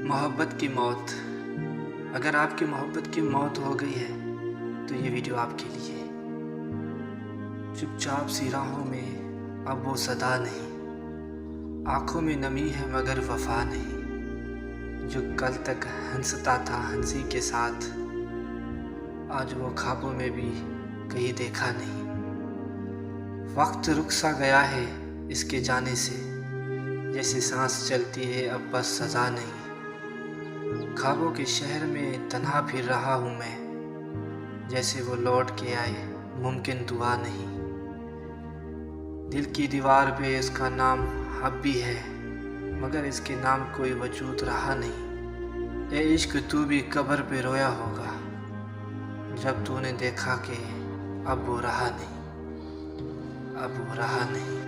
मोहब्बत की मौत। अगर आपकी मोहब्बत की मौत हो गई है तो ये वीडियो आपके लिए। चुपचाप सी राहों में अब वो सदा नहीं, आँखों में नमी है मगर वफा नहीं। जो कल तक हंसता था हंसी के साथ, आज वो ख्वाबों में भी कहीं देखा नहीं। वक्त रुक सा गया है इसके जाने से, जैसे सांस चलती है अब बस सजा नहीं। ख्वाबों के शहर में तन्हा फिर रहा हूँ मैं, जैसे वो लौट के आए मुमकिन दुआ नहीं। दिल की दीवार पे इसका नाम अब भी है, मगर इसके नाम कोई वजूद रहा नहीं। ए इश्क तू भी कब्र पे रोया होगा, जब तूने देखा कि अब वो रहा नहीं, अब वो रहा नहीं।